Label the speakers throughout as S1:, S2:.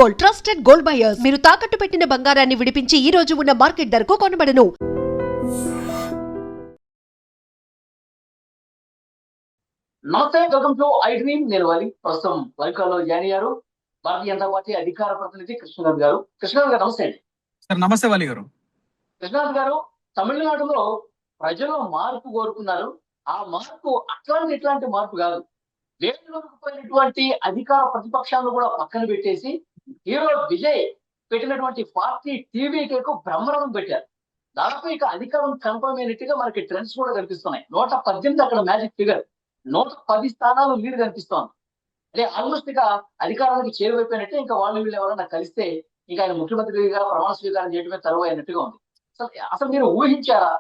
S1: Gold, trusted gold buyers. మీరు తాకట్టు పెట్టిన బంగారాన్ని విడిపించి ఈ రోజు ఉన్న మార్కెట్ ధరకు కొనబడను.
S2: నమస్తే, వెల్కమ్ టు ఐ డ్రీమ్. నేను వలి. ప్రస్తుతం వలికాలో జాయిన్ అయ్యారు భారతీయ జనతా పార్టీ అధికార ప్రతినిధి కృష్ణకాంత్ గారు. కృష్ణకాంత్ గారు నమస్తే అండి.
S3: సార్ నమస్తే వాలి గారు.
S2: కృష్ణకాంత్ గారు, తమిళనాడులో ప్రజలు మార్పు కోరుకున్నారు. ఆ మార్పు అట్లాంటి ఇట్లాంటి మార్పు కాదు. వేరులోకి అధికార ప్రతిపక్షాలను కూడా పక్కన పెట్టేసి హీరో విజయ్ పెట్టినటువంటి పార్టీ టీవీకేకు బ్రహ్మరథం పెట్టారు. దాదాపు ఇక అధికారం కన్ఫర్మ్ అయినట్టుగా మనకి ట్రెండ్స్ కూడా కనిపిస్తున్నాయి. 118 అక్కడ మ్యాజిక్ ఫిగర్, 110 స్థానాలు లీడ్ కనిపిస్తోంది. అంటే ఆల్మోస్ట్ ఇక అధికారానికి చేరువైపోయినట్టే. ఇంకా వాళ్ళు వీళ్ళు ఎవరైనా కలిస్తే ఇంకా ఆయన ముఖ్యమంత్రిగా ప్రమాణ స్వీకారం చేయడమే తరువు అయినట్టుగా ఉంది. అసలు మీరు ఊహించారా?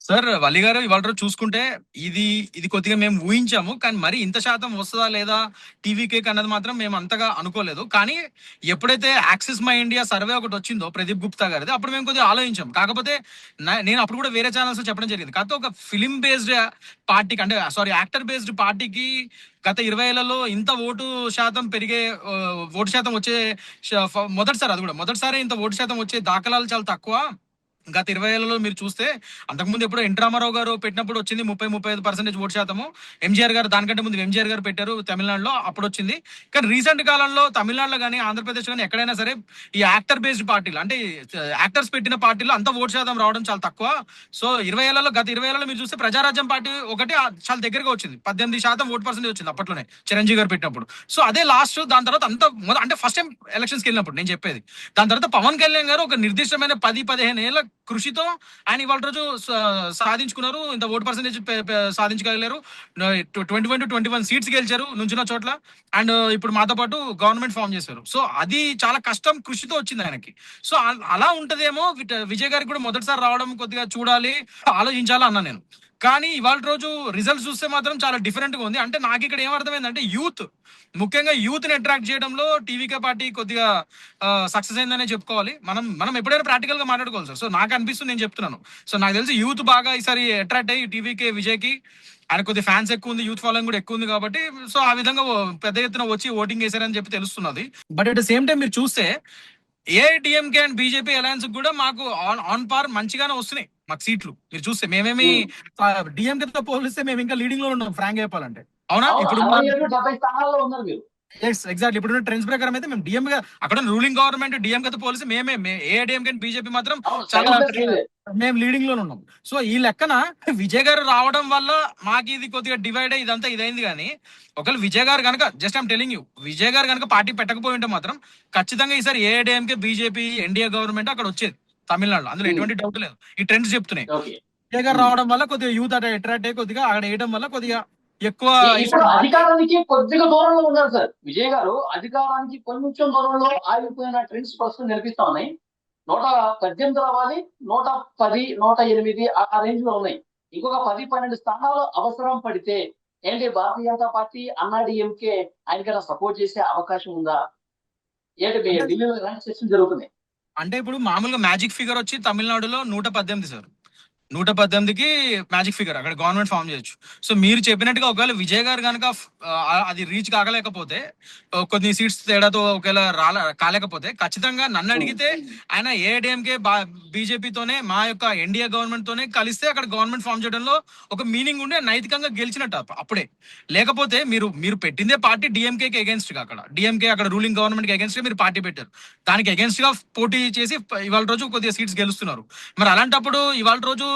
S3: సార్ వలి గారు, ఇవాళ రోజు చూసుకుంటే ఇది కొద్దిగా మేము ఊహించాము, కానీ మరి ఇంత శాతం వస్తుందా లేదా టీవీకేక్ అన్నది మాత్రం మేము అంతగా అనుకోలేదు. కానీ ఎప్పుడైతే యాక్సిస్ మై ఇండియా సర్వే ఒకటి వచ్చిందో ప్రదీప్ గుప్తా గారిది, అప్పుడు మేము కొద్దిగా ఆలోచించాం. కాకపోతే నేను అప్పుడు కూడా వేరే ఛానల్స్ చెప్పడం జరిగింది. కాకపోతే ఒక ఫిలిం బేస్డ్ పార్టీకి, అంటే యాక్టర్ బేస్డ్ పార్టీకి గత 20 ఏళ్లలో ఇంత ఓటు శాతం పెరిగే, ఓటు శాతం వచ్చే మొదటిసారి, అది కూడా మొదటిసారి ఇంత ఓటు శాతం వచ్చే దాఖలాలు చాలా తక్కువ. గత 20 ఏళ్లలో మీరు చూస్తే అంతకుముందు ఎప్పుడో ఎన్టీ రామారావు గారు పెట్టినప్పుడు వచ్చింది 35% ఓటు శాతము. ఎంజీఆర్ గారు, దానికంటే ముందు ఎంజీఆర్ గారు పెట్టారు తమిళనాడులో, అప్పుడు వచ్చింది. కానీ రీసెంట్ కాలంలో తమిళనాడులో కానీ ఆంధ్రప్రదేశ్ కానీ ఎక్కడైనా సరే ఈ యాక్టర్ బేస్డ్ పార్టీలు, అంటే యాక్టర్స్ పెట్టిన పార్టీలు అంత ఓటు శాతం రావడం చాలా తక్కువ. సో గత 20 ఏళ్లలో మీరు చూస్తే ప్రజారాజ్యం పార్టీ ఒకటి చాలా దగ్గరగా వచ్చింది, 18% ఓటు పర్సెంటేజ్ వచ్చింది అప్పట్లోనే చిరంజీవి గారు పెట్టినప్పుడు. సో అదే లాస్ట్. దాని తర్వాత అంటే ఫస్ట్ టైం ఎలక్షన్స్కి వెళ్ళినప్పుడు నేను చెప్పేది. దాని తర్వాత పవన్ కళ్యాణ్ గారు ఒక నిర్దిష్టమైన 10-15 ఏళ్ల కృషితో ఆయన ఇవాళ రోజు సాధించుకున్నారు. ఇంత ఓటు పర్సెంటేజ్ సాధించగలిగారు. 21 సీట్స్ గెలిచారు నుంచిన చోట్ల. అండ్ ఇప్పుడు మాతో పాటు గవర్నమెంట్ ఫామ్ చేశారు. సో అది చాలా కష్టం, కృషితో వచ్చింది ఆయనకి. సో అలా ఉంటదేమో విజయ్ గారికి కూడా మొదటిసారి రావడం కొద్దిగా చూడాలి, ఆలోచించాలా అన్నా నేను. కానీ ఇవాళ రోజు రిజల్ట్స్ చూస్తే మాత్రం చాలా డిఫరెంట్ గా ఉంది. అంటే నాకు ఇక్కడ ఏమర్థమైందంటే యూత్, ముఖ్యంగా యూత్ ని అట్రాక్ట్ చేయడంలో టీవీకే పార్టీ కొద్దిగా సక్సెస్ అయిందనే చెప్పుకోవాలి. మనం ఎప్పుడైనా ప్రాక్టికల్ గా మాట్లాడుకోవాలి సార్. సో నాకు అనిపిస్తుంది, నేను చెప్తున్నాను. సో నాకు తెలిసి యూత్ బాగా ఈసారి అట్రాక్ట్ అయ్యి టీవీకే విజయ్కి, ఆయన కొద్దిగా ఫ్యాన్స్ ఎక్కువ ఉంది, యూత్ ఫాలోయింగ్ కూడా ఎక్కువ ఉంది కాబట్టి సో ఆ విధంగా పెద్ద ఎత్తున వచ్చి ఓటింగ్ చేశారని చెప్పి తెలుస్తున్నది. But at the same time మీరు చూస్తే ఏఐడిఎంకే అండ్ బీజేపీ అలయన్స్ కూడా మాకు ఆన్ పార్ మంచిగానే వస్తున్నాయి మాకు సీట్లు. మీరు చూస్తే మేమేమి డిఎంకేతో పోలిస్తే మేము ఇంకా లీడింగ్ లో ఉన్నాం, ఫ్రాంక్ చెప్పాలంటే. అవునా? ఇప్పుడు ఎగ్జాక్ట్లీ ఇప్పుడు ట్రెండ్స్ ప్రకారం అయితే మేము డిఎంకే, అక్కడ రూలింగ్ గవర్నమెంట్ డిఎంకేతో పోలిస్తే ఏఐడిఎంకే అండ్ బీజేపీ మాత్రం చాలా మేము లీడింగ్ లోనే ఉన్నాం. సో ఈ లెక్కన విజయ్ గారు రావడం వల్ల మాకు ఇది కొద్దిగా డివైడ్ అయ్యి ఇదంతా ఇదైంది. కానీ ఒకవేళ విజయ్ గారు కనుక, just I'm telling you, Vijay గారు కనుక పార్టీ పెట్టకపోయి ఉంటే మాత్రం ఖచ్చితంగా ఈసారి ఏఐడిఎంకే బీజేపీ ఎన్డీఏ గవర్నమెంట్ అక్కడ వచ్చేది తమిళనాడులో, అందులో ఎటువంటి డౌట్ లేదు. ఈ ట్రెండ్స్ చెప్తున్నాయి. విజయ్ గారు రావడం వల్ల కొద్దిగా యూత్ అట్రాక్ట్ అయ్యి కొద్దిగా అక్కడ వేయడం వల్ల కొద్దిగా ఎక్కువ
S2: అధికారానికి కొద్దిగా దూరంలో ఉన్నారు సార్ విజయ్ గారు. అధికారానికి కొంచెం దూరంలో ఆగిపోయిన ట్రెండ్స్ ప్రస్తుతం కనిపిస్తా ఉన్నాయి. 118 రావాలి, 110, 108 ఆ రేంజ్ లో ఉన్నాయి. ఇంకొక 10-12 స్థానాలు అవసరం పడితే ఏంటి భారతీయ జనతా పార్టీ, అన్నాడీఎంకే ఆయనకైనా సపోర్ట్ చేసే అవకాశం ఉందా? ఏంటి ఢిల్లీలో ఎలాంటి చర్చలు జరుగుతున్నాయి?
S3: అంటే ఇప్పుడు మామూలుగా మ్యాజిక్ ఫిగర్ వచ్చి తమిళనాడులో 118 సార్. 118కి మ్యాజిక్ ఫిగర్ అక్కడ గవర్నమెంట్ ఫామ్ చేయొచ్చు. సో మీరు చెప్పినట్టుగా ఒకవేళ విజయ్ గారు కనుక అది రీచ్ కాగలేకపోతే, కొన్ని సీట్స్ తేడాతో ఒకవేళ కాలేకపోతే, ఖచ్చితంగా నన్ను అడిగితే ఆయన ఏఐడిఎంకే బీజేపీతోనే, మా యొక్క ఎన్డీఏ గవర్నమెంట్ తోనే కలిస్తే అక్కడ గవర్నమెంట్ ఫామ్ చేయడంలో ఒక మీనింగ్ ఉండే, నైతికంగా గెలిచినట్టు అప్పుడే. లేకపోతే మీరు పెట్టిందే పార్టీ డిఎంకేకి అగేన్స్ట్ గా, అక్కడ డిఎంకే అక్కడ రూలింగ్ గవర్నమెంట్ కి అగేన్స్ట్ గా మీరు పార్టీ పెట్టారు. దానికి అగేన్స్ట్ గా పోటీ చేసి ఇవాళ రోజు కొద్దిగా సీట్స్ గెలుస్తున్నారు. మరి అలాంటప్పుడు ఇవాళ రోజు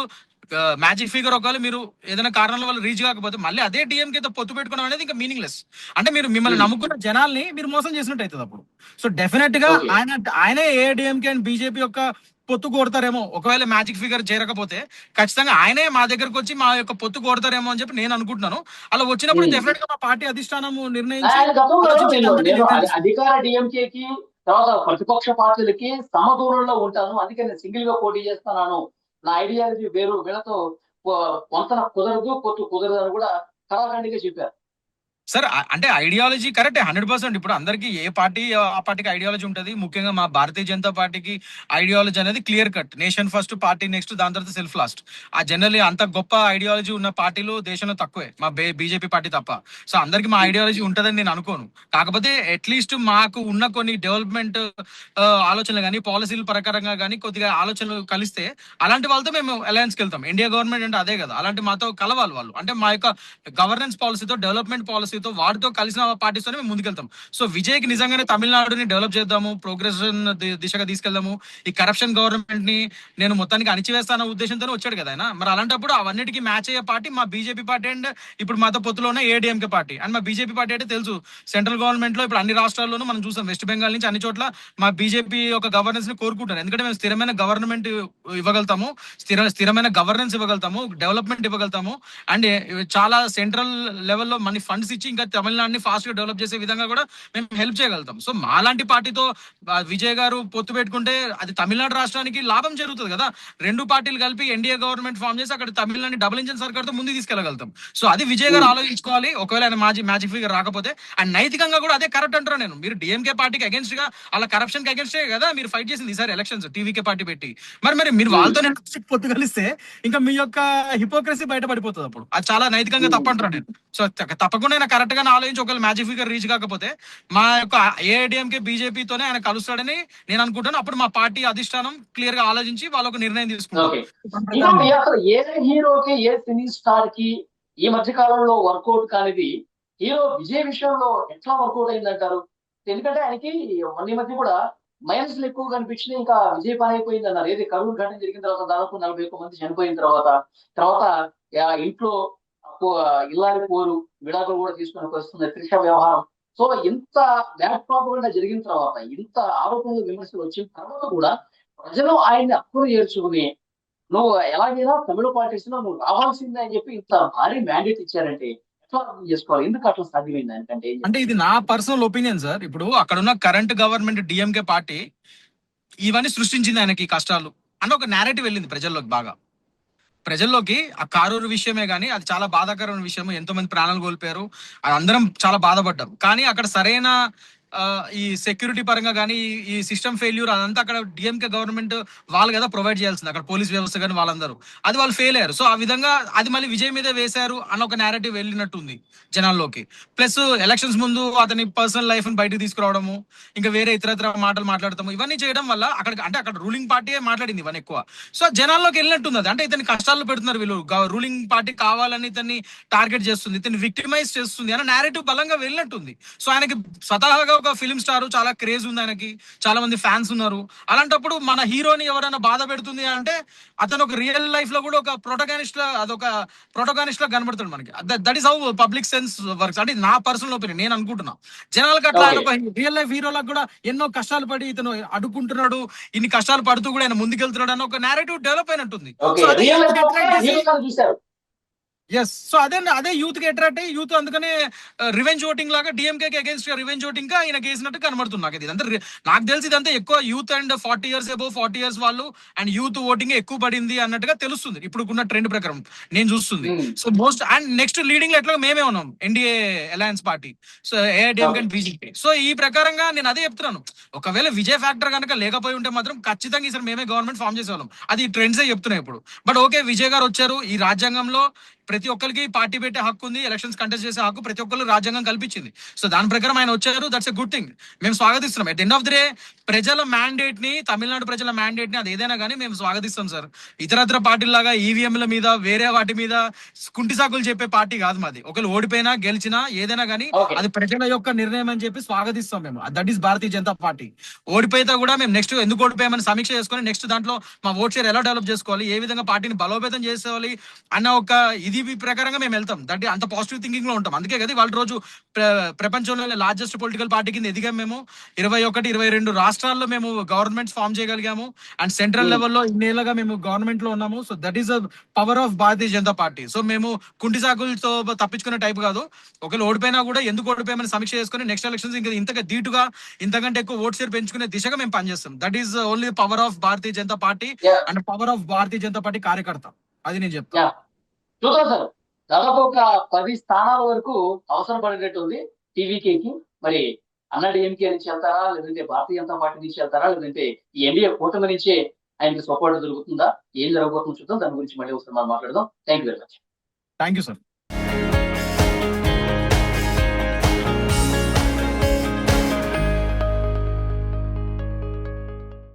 S3: మ్యాజిక్ ఫిగర్ ఒకవేళ మీరు ఏదైనా కారణాల వల్ల రీచ్ కాకపోతే మళ్ళీ అదే టీఎంకేతో పొత్తు పెట్టుకోవడం అనేది ఇంకా మీనింగ్ లెస్. అంటే మిమ్మల్ని నమ్ముకున్న జనాల్ని మీరు మోసం చేసినట్టు అవుతుంది అప్పుడు. సో డెఫినెట్ గా ఆయనే ఏఐడిఎంకే అండ్ బీజేపీ యొక్క పొత్తు కోడతారేమో. ఒకవేళ మ్యాజిక్ ఫిగర్ చేరకపోతే ఖచ్చితంగా ఆయనే మా దగ్గరకు వచ్చి మా యొక్క పొత్తు కోడతారేమో అని చెప్పి నేను అనుకుంటున్నాను. అలా వచ్చినప్పుడు డెఫినెట్ గా మా పార్టీ అధిష్టానం నిర్ణయించి
S2: అధికార డిఎంకేకి తర్వాత ప్రతిపక్ష పార్టీలకి సమదూరంలో ఉంటాను, అందుకే నేను సింగిల్ గా పోటీ చేస్తున్నాను, నా ఐడియాలజీ వేరు, వీళ్ళతో వంతన కుదరదు, పొత్తు కుదరదు అని కూడా కళాఖండిగా చెప్పారు.
S3: సార్ అంటే ఐడియాలజీ కరెక్టే 100%. ఇప్పుడు అందరికి ఏ పార్టీ ఆ పార్టీకి ఐడియాలజీ ఉంటది. ముఖ్యంగా మా భారతీయ జనతా పార్టీకి ఐడియాలజీ అనేది clear cut. Nation first, party next, దాని తర్వాత సెల్ఫ్ లాస్ట్. ఆ జనరల్లీ అంత గొప్ప ఐడియాలజీ ఉన్న పార్టీలు దేశంలో తక్కువే, మా బీజేపీ పార్టీ తప్ప. సో అందరికి మా ఐడియాలజీ ఉంటదని నేను అనుకోను. కాకపోతే అట్లీస్ట్ మాకు ఉన్న కొన్ని డెవలప్మెంట్ ఆలోచనలు కానీ, పాలసీల ప్రకారంగా కానీ కొద్దిగా ఆలోచనలు కలిస్తే అలాంటి వాళ్ళతో మేము అలయన్స్కి వెళ్తాం. ఇండియా గవర్నమెంట్ అంటే అదే కదా, అలాంటి మాతో కలవాలి వాళ్ళు. అంటే మా యొక్క గవర్నెన్స్ పాలసీతో, డెవలప్మెంట్ పాలసీతో, వాటితో కలిసిన పార్టీస్తోనే మేము ముందుకెళ్తాం. సో విజయ్కి నిజంగానే తమిళనాడుని డెవలప్ చేద్దాము, ప్రోగ్రెషన్ దిశగా తీసుకెళ్దాము, ఈ కరప్షన్ గవర్నమెంట్ ని నేను మొత్తానికి అణిచివేస్తాన ఉద్దేశంతోనే వచ్చాడు కదా ఆయన. మరి అలాంటప్పుడు అవన్నిటికీ మ్యాచ్ అయ్యే పార్టీ మా బీజేపీ పార్టీ అండ్ ఇప్పుడు మాతో పొత్తులోనే ఏడీఎంకే పార్టీ. అండ్ మా బీజేపీ పార్టీ అంటే తెలుసు, సెంట్రల్ గవర్నమెంట్ లో ఇప్పుడు అన్ని రాష్ట్రాల్లోనూ మనం చూసాం, వెస్ట్ బెంగాల్ నుంచి అన్ని చోట్ల మా బీజేపీ ఒక గవర్నెన్స్ ని కోరుకుంటారు. ఎందుకంటే మేము స్థిరమైన గవర్నమెంట్ ఇవ్వగలుగుతాము, స్థిరమైన గవర్నెన్స్ ఇవ్వగలుగుతాము, డెవలప్మెంట్ ఇవ్వగలుగుతాము, అండ్ చాలా సెంట్రల్ లెవెల్లో మనీ ఫండ్స్ ఇచ్చి ఇంకా తమిళనాడుని ఫాస్ట్ గా డెవలప్ చేసే విధంగా కూడా మేము హెల్ప్ చేయగలుగుతాం. సో మాలాంటి పార్టీతో విజయ్ గారు పొత్తు పెట్టుకుంటే అది తమిళనాడు రాష్ట్రానికి లాభం జరుగుతుంది కదా. రెండు పార్టీలు కలిపి ఎన్డీఏ గవర్నమెంట్ ఫామ్ చేసి అక్కడ తమిళనాడు డబుల్ ఇంజన్ సర్కార్ తో ముందుకు తీసుకెళ్లగలుగుతాం. సో అది విజయ్ గారు ఆలోచించుకోవాలి. ఒకవేళ ఆయన మ్యాజిక్ ఫిగర్ రాకపోతే, అండ్ నైతికంగా కూడా అదే కరెక్ట్ అంటారు. నేను మీరు డిఎంకే పార్టీకి అగేన్స్ట్ గా, అలా కరప్షన్ కి అగేన్స్ట్ కదా మీరు ఫైట్ చేసింది ఈసారి ఎలక్షన్స్ టీవీకే పార్టీ పెట్టి. మరి మీరు వాళ్ళతో పొత్తు కలిస్తే ఇంకా మీ యొక్క హిపోక్రసీ బయటపడిపోతుంది. అప్పుడు అది చాలా నైతికంగా తప్పంటారు నేను. సో తప్పకుండా ఆయన కరెక్ట్ గా ఆలోచించి ఒకవేళ మ్యాజిక్ ఫిగర్ రీచ్ కాకపోతే మా యొక్క ఏఐడిఎంకే బీజేపీతోనే ఆయన కలుస్తాడని నేను అనుకుంటాను. అప్పుడు మా పార్టీ అధిష్టానం క్లియర్ గా ఆలోచించి వాళ్ళు ఒక నిర్ణయం తీసుకుంటారు.
S2: ఇంకోటి అసలు ఏ హీరోకి, ఏ సినీ స్టార్ కి ఈ మధ్య కాలంలో వర్కౌట్ కానిది హీరో విజయ్ విషయంలో ఎట్లా వర్కౌట్ అయిందంటారు? ఎందుకంటే ఆయనకి మొన్న మధ్య కూడా మైనస్లు ఎక్కువ కనిపించినాయి, ఇంకా విజయ్ పని అయిపోయింది అన్నారు. ఏది కరూరు ఘటన జరిగిన తర్వాత దాదాపు 41 మంది చనిపోయిన తర్వాత ఇంట్లో ఇల్లాలి పోరు, విడాకులు కూడా తీసుకుని వస్తుంది, త్రిష వ్యవహారం. సో ఇంత బ్యాడ్ ప్రాపగండా జరిగిన తర్వాత, ఇంత ఆరోపణలు, విమర్శలు వచ్చిన తర్వాత కూడా ప్రజలు ఆయన్ని అక్కును చేర్చుకుని నువ్వు ఎలాగైనా తమిళ పార్టీస్ లో నువ్వు రావాల్సిందే అని చెప్పి ఇంత భారీ మ్యాండేట్ ఇచ్చారంటే ఎట్లా అర్థం చేసుకోవాలి? ఎందుకు అట్లా సాధ్యమైంది ఆయనకంటే?
S3: అంటే ఇది నా పర్సనల్ ఒపీనియన్ సార్. ఇప్పుడు అక్కడ ఉన్న కరెంట్ గవర్నమెంట్ డిఎంకే పార్టీ ఇవన్నీ సృష్టించింది ఆయనకి కష్టాలు అని ఒక నేరేటివ్ వెళ్ళింది ప్రజల్లోకి. ఆ కారూరు విషయమే కానీ అది చాలా బాధాకరమైన విషయం. ఎంతో మంది ప్రాణాలు కోల్పోయారు, అది అందరం చాలా బాధపడ్డాం. కానీ అక్కడ సరైన ఈ సెక్యూరిటీ పరంగా కానీ, ఈ సిస్టమ్ ఫెయిల్యూర్ అదంతా అక్కడ డిఎంకే గవర్నమెంట్ వాళ్ళు కదా ప్రొవైడ్ చేయాల్సింది, అక్కడ పోలీస్ వ్యవస్థ కానీ వాళ్ళందరూ, అది వాళ్ళు ఫెయిల్ అయ్యారు. సో ఆ విధంగా అది మళ్ళీ విజయ్ మీదే వేశారు అన్న ఒక నేరేటివ్ వెళ్ళినట్టుంది జనాల్లోకి. ప్లస్ ఎలక్షన్స్ ముందు అతని పర్సనల్ లైఫ్ ని బయటకు తీసుకురావడము, ఇంకా వేరే ఇతర మాటలు మాట్లాడతాము, ఇవన్నీ చేయడం వల్ల అక్కడ రూలింగ్ పార్టీ మాట్లాడింది ఇవన్నీ ఎక్కువ. సో జనాల్లోకి వెళ్ళినట్టుంది అది. అంటే ఇతని కష్టాల్లో పెడుతున్నారు వీళ్ళు, రూలింగ్ పార్టీ కావాలని ఇతన్ని టార్గెట్ చేస్తుంది, ఇతన్ని విక్టిమైజ్ చేస్తుంది అన్న నేరేటివ్ బలంగా వెళ్ళినట్టుంది. సో ఆయనకి స్వతహాగా ఒక ఫిల్మ్ స్టార్, చాలా క్రేజ్ ఉంది ఆయనకి, చాలా మంది ఫ్యాన్స్ ఉన్నారు. అలాంటప్పుడు మన హీరోని ఎవరైనా బాధ పెడుతుంది అంటే అతను ఒక రియల్ లైఫ్ లో కూడా ఒక ప్రొటగానిస్ట్ లా కనబడతాడు మనకి. That is how public sense works. అంటే నా పర్సనల్ ఒపీనియన్, నేను అనుకుంటున్నా. జనాలకు అట్లా ఒక రియల్ లైఫ్ హీరోలకు కూడా ఎన్నో కష్టాలు పడి ఇతను అడుక్కుంటున్నాడు, ఇన్ని కష్టాలు పడుతూ కూడా ఆయన ముందుకెళ్తున్నాడు అన్న ఒక నేరేటివ్ డెవలప్ అయినట్టుంది. ఎస్. సో అదే యూత్ కి అట్రాక్ట్ అయ్యి యూత్ అందుకనే రివెంజ్ ఓటింగ్ లాగా డిఎంకేకి అగేన్స్ట్ రివెంజ్ ఓటింగ్ గా ఈయన వేసినట్టు కనబడుతుంది నాకు. ఇదంతా నాకు తెలిసి ఇదంతా ఎక్కువ youth and 40 years above 40 years వాళ్ళు అండ్ యూత్ ఓటింగ్ ఎక్కువ పడింది అన్నట్టుగా తెలుస్తుంది ఇప్పుడున్న ట్రెండ్ ప్రకారం నేను చూస్తుంది. So most and next leading లో ఎట్లా మేమే ఉన్నాం, NDA alliance party, so AIADMK and BJP. So ఈ ప్రకారంగా నేను అదే చెప్తున్నాను, ఒకవేళ విజయ్ ఫ్యాక్టర్ కనుక లేకపోయి ఉంటే మాత్రం ఖచ్చితంగా ఈసారి మేమే గవర్నమెంట్ ఫామ్ చేసేవాళ్ళం. అది ట్రెండ్సే చెప్తున్నాయి ఇప్పుడు. బట్ ఓకే, విజయ్ గారు వచ్చారు. ఈ రాజ్యాంగంలో ప్రతి ఒక్కరికి పార్టీ పెట్టే హక్కు ఉంది, ఎలక్షన్స్ కంటెస్ట్ చేసే హక్కు ప్రతి ఒక్కరు రాజ్యాంగం కల్పించింది. సో దాని ప్రకారం ఆయన వచ్చారు, దట్స్ ఎ గుడ్ థింగ్, మేము స్వాగతిస్తున్నాం. At end of the day ప్రజల మ్యాండేట్ ని, తమిళనాడు ప్రజల మ్యాండేట్ ని, అది ఏదైనా కానీ మేము స్వాగతిస్తాం సార్. ఇతరత్ర పార్టీలాగా ఈవీఎంల మీద వేరే వాటి మీద కుంటి సాకులు చెప్పే పార్టీ కాదు మాది. ఒకళ్ళు ఓడిపోయినా గెలిచినా ఏదైనా కానీ అది ప్రజల యొక్క నిర్ణయం అని చెప్పి స్వాగతిస్తాం మేము. That is Bharatiya Janata Party. ఓడిపోయితే కూడా మేము నెక్స్ట్ ఎందుకు ఓడిపోయామని సమీక్ష చేసుకుని నెక్స్ట్ దాంట్లో మా ఓట్ షేర్ ఎలా డెవలప్ చేసుకోవాలి, ఏ విధంగా పార్టీని బలోపేతం చేసుకోవాలి అన్న ఒక ఇది ప్రకారంగా మేము వెళ్తాం. దట్ అంత పాజిటివ్ థింకింగ్ లో ఉంటాం. అందుకే కదా వాళ్ళ రోజు ప్రపంచంలోనే లార్జెస్ట్ పొలిటికల్ పార్టీ కింద ఎదిగాం మేము. 21-22 రాష్ట్రాల్లో మేము గవర్నమెంట్స్ ఫామ్ చేయగలిగాము అండ్ సెంట్రల్ లెవెల్లో ఇన్నేళ్ళగా మేము గవర్నమెంట్ లో ఉన్నాము. So that is the power of Bharatiya Janata party. So మేము కుంటి సాకులతో తప్పించుకునే టైప్ కాదు. ఒకవేళ ఓడిపోయినా కూడా ఎందుకు ఓడిపోయామని సమీక్ష చేసుకుని నెక్స్ట్ ఎలక్షన్స్ ఇంకా ఇంతగా ధీటుగా ఇంతకంటే ఎక్కువ ఓట్ షేర్ పెంచుకునే దిశగా మేము పనిచేస్తాం. That is only power of Bharatiya Janata party and power of Bharatiya Janata party కార్యకర్త. అది నేను చెప్తాను.
S2: చూద్దాం సార్, దాదాపు ఒక 10 స్థానాల వరకు అవసరం పడేటట్టు ఉంది టీవీకేకి. మరి అన్నా డిఎంకే నుంచి వెళ్తారా, లేదంటే భారతీయ జనతా పార్టీ నుంచి వెళ్తారా, లేదంటే ఈ ఎన్డీఏ కూటమి నుంచే ఆయనకి సపోర్ట్ దొరుకుతుందా, ఏం జరగబోతుందో చూద్దాం. దాని గురించి మళ్ళీ ఒకసారి మనం మాట్లాడదాం. Thank you very much.
S3: Thank you sir.